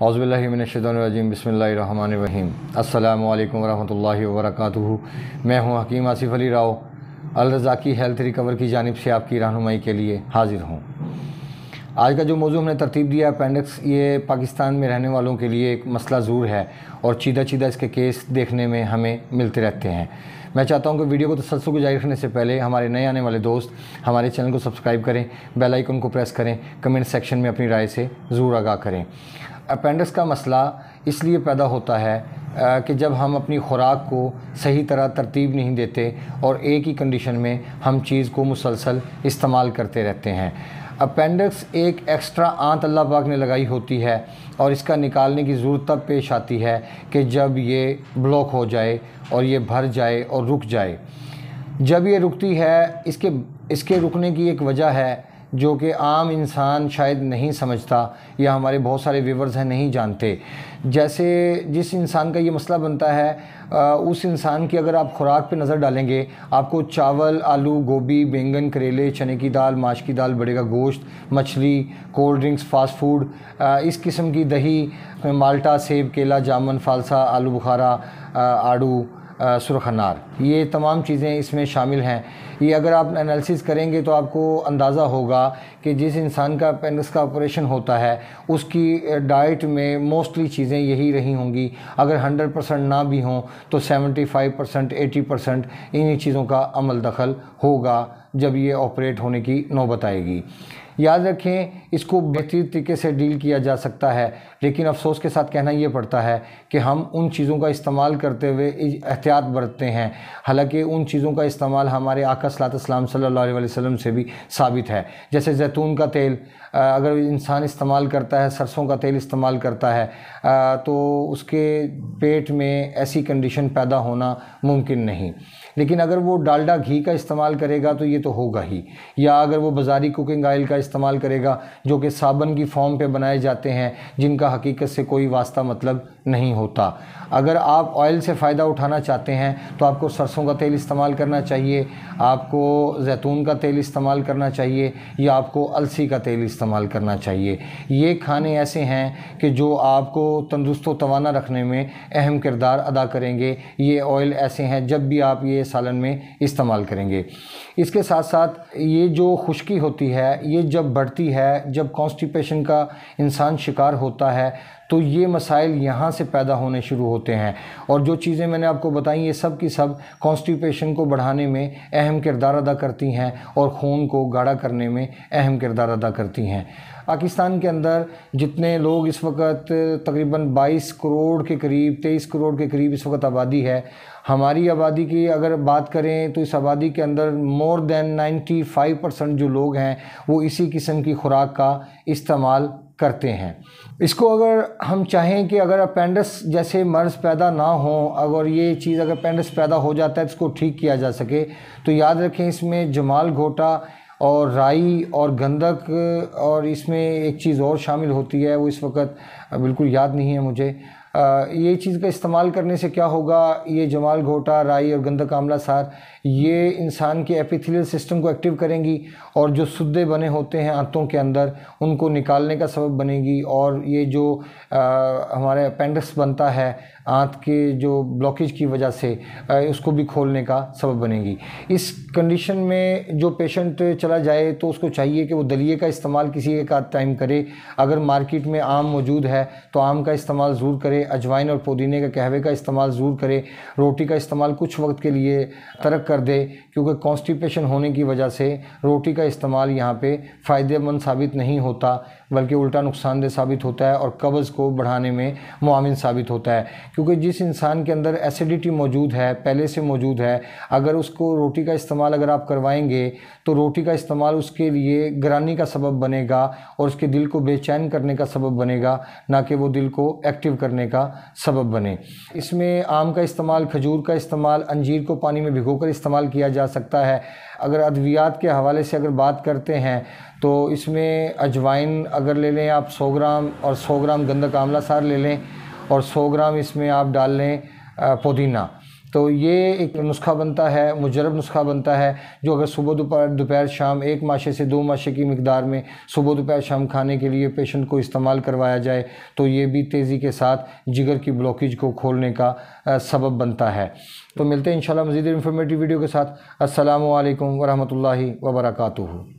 औज़ुबिल्लाहि मिनश्शैतानिर्रजीम बिस्मिल्लाहिर्रहमानिर्रहीम। अस्सलामु अलैकुम वरहमतुल्लाहि वबरकातुहू। मैं हूँ हकीम आसिफ़ अली राव अल रज़ाकी हेल्थ रिकवर की जानिब से आपकी रहनुमाई के लिए हाज़िर हूँ। आज का जो मौजू हमने तरतीब दिया अपेंडिक्स, ये पाकिस्तान में रहने वालों के लिए एक मसला ज़रूर है और चीदा चीदा इसके केस देखने में हमें मिलते रहते हैं। मैं चाहता हूं कि वीडियो को तसल्सल को जारी रखने से पहले हमारे नए आने वाले दोस्त हमारे चैनल को सब्सक्राइब करें, बेल आइकन को प्रेस करें, कमेंट सेक्शन में अपनी राय से ज़रूर आगाह करें। अपेंडिक्स का मसला इसलिए पैदा होता है कि जब हम अपनी ख़ुराक को सही तरह तरतीब नहीं देते और एक ही कंडीशन में हम चीज़ को मुसलसल इस्तेमाल करते रहते हैं। अपेंडिक्स एक एक्स्ट्रा आंत अल्लाह पाक ने लगाई होती है और इसका निकालने की ज़रूरत तब पेश आती है कि जब ये ब्लॉक हो जाए और ये भर जाए और रुक जाए। जब ये रुकती है, इसके रुकने की एक वजह है जो कि आम इंसान शायद नहीं समझता या हमारे बहुत सारे व्यूवर्स हैं नहीं जानते। जैसे जिस इंसान का ये मसला बनता है उस इंसान की अगर आप खुराक पे नज़र डालेंगे, आपको चावल, आलू, गोभी, बैंगन, करेले, चने की दाल, माश की दाल, बड़े का गोश्त, मछली, कोल्ड ड्रिंक्स, फास्ट फूड, इस किस्म की दही, माल्टा, सेब, केला, जामुन, फालसा, आलू बुखारा, आड़ू, सुरख अनार, ये तमाम चीज़ें इसमें शामिल हैं। ये अगर आप एनालिसिस करेंगे तो आपको अंदाज़ा होगा कि जिस इंसान का अपेंडिक्स का ऑपरेशन होता है उसकी डाइट में मोस्टली चीज़ें यही रही होंगी। अगर 100% ना भी हों तो 75%, 80% इन्हीं चीज़ों का अमल दखल होगा जब ये ऑपरेट होने की नौबत आएगी। याद रखें, इसको बेहतरीन तरीके से डील किया जा सकता है, लेकिन अफसोस के साथ कहना ये पड़ता है कि हम उन चीज़ों का इस्तेमाल करते हुए एहतियात बरतते हैं। हालांकि उन चीज़ों का इस्तेमाल हमारे आका सल्लल्लाहु अलैहि वसल्लम से भी साबित है। जैसे जैतून का तेल अगर इंसान इस्तेमाल करता है, सरसों का तेल इस्तेमाल करता है तो उसके पेट में ऐसी कंडीशन पैदा होना मुमकिन नहीं। लेकिन अगर वो डालडा घी का इस्तेमाल करेगा तो ये तो होगा ही, या अगर वो बाज़ारी कुकिंग ऑयल का इस्तेमाल करेगा जो कि साबुन की फॉर्म पे बनाए जाते हैं जिनका हकीकत से कोई वास्ता मतलब नहीं होता। अगर आप ऑयल से फ़ायदा उठाना चाहते हैं तो आपको सरसों का तेल इस्तेमाल करना चाहिए, आपको जैतून का तेल इस्तेमाल करना चाहिए, या आपको अलसी का तेल इस्तेमाल करना चाहिए। ये खाने ऐसे हैं कि जो आपको तंदुरुस्त व तवाना रखने में अहम किरदार अदा करेंगे। ये ऑयल ऐसे हैं जब भी आप ये सालन में इस्तेमाल करेंगे। इसके साथ साथ ये जो खुश्की होती है ये जब बढ़ती है, जब कॉन्स्टिपेशन का इंसान शिकार होता है तो ये मसाइल यहाँ से पैदा होने शुरू होते हैं। और जो चीज़ें मैंने आपको बताई ये सब की सब कॉन्स्टिपेशन को बढ़ाने में अहम किरदार अदा करती हैं और खून को गाढ़ा करने में अहम किरदार अदा करती हैं। पाकिस्तान के अंदर जितने लोग इस वक्त तकरीबन 22 करोड़ के करीब, 23 करोड़ के करीब इस वक्त आबादी है। हमारी आबादी की अगर बात करें तो इस आबादी के अंदर मोर देन 95% जो लोग हैं वो इसी किस्म की खुराक का इस्तेमाल करते हैं। इसको अगर हम चाहें कि अगर अपेंडिक्स जैसे मर्ज़ पैदा ना हो, अगर ये चीज़ अगर अपेंडिक्स पैदा हो जाता है तो इसको ठीक किया जा सके, तो याद रखें इसमें जमाल घोटा और राई और गंधक, और इसमें एक चीज़ और शामिल होती है वो इस वक्त बिल्कुल याद नहीं है मुझे। ये चीज़ का इस्तेमाल करने से क्या होगा, ये जमाल घोटा, राई और गंधक आंवला सार ये इंसान के एपिथेलियल सिस्टम को एक्टिव करेंगी और जो सुद्दे बने होते हैं आंतों के अंदर उनको निकालने का सबब बनेगी। और ये जो हमारे अपेंडिक्स बनता है आंत के जो ब्लॉकेज की वजह से उसको भी खोलने का सबब बनेगी। इस कंडीशन में जो पेशेंट चला जाए तो उसको चाहिए कि वो दलिए का इस्तेमाल किसी एक आध टाइम करे। अगर मार्केट में आम मौजूद है तो आम का इस्तेमाल ज़रूर करे, अजवाइन और पुदीने का कहवे का इस्तेमाल ज़रूर करे, रोटी का इस्तेमाल कुछ वक्त के लिए तर्क कर दे क्योंकि कॉन्स्टिपेशन होने की वजह से रोटी का इस्तेमाल यहाँ पे फ़ायदेमंद साबित नहीं होता बल्कि उल्टा नुकसानदेह साबित होता है और कब्ज़ को बढ़ाने में मुआविन साबित होता है। क्योंकि जिस इंसान के अंदर एसिडिटी मौजूद है, पहले से मौजूद है, अगर उसको रोटी का इस्तेमाल अगर आप करवाएंगे तो रोटी का इस्तेमाल उसके लिए गिरानी का सबब बनेगा और उसके दिल को बेचैन करने का सबब बनेगा, ना कि वो दिल को एक्टिव करने का सबब बने। इसमें आम का इस्तेमाल, खजूर का इस्तेमाल, अंजीर को पानी में भिगोकर इस्तेमाल किया जा सकता है। अगर अद्वियात के हवाले से अगर बात करते हैं तो इसमें अजवाइन अगर ले लें आप 100 ग्राम और 100 ग्राम गंधक आंवला सार ले लें और 100 ग्राम इसमें आप डाल लें पुदीना। तो ये एक नुस्खा बनता है, मुजरब नुस्खा बनता है, जो अगर सुबह दोपहर शाम 1 माशे से 2 माशे की मिकदार में सुबह दोपहर शाम खाने के लिए पेशेंट को इस्तेमाल करवाया जाए तो ये भी तेज़ी के साथ जिगर की ब्लॉकेज को खोलने का सबब बनता है। तो मिलते हैं इंशाल्लाह मज़ीद इन्फॉर्मेटिव वीडियो के साथ। अस्सलामु अलैकुम वरहमतुल्लाहि वबरकातुहू।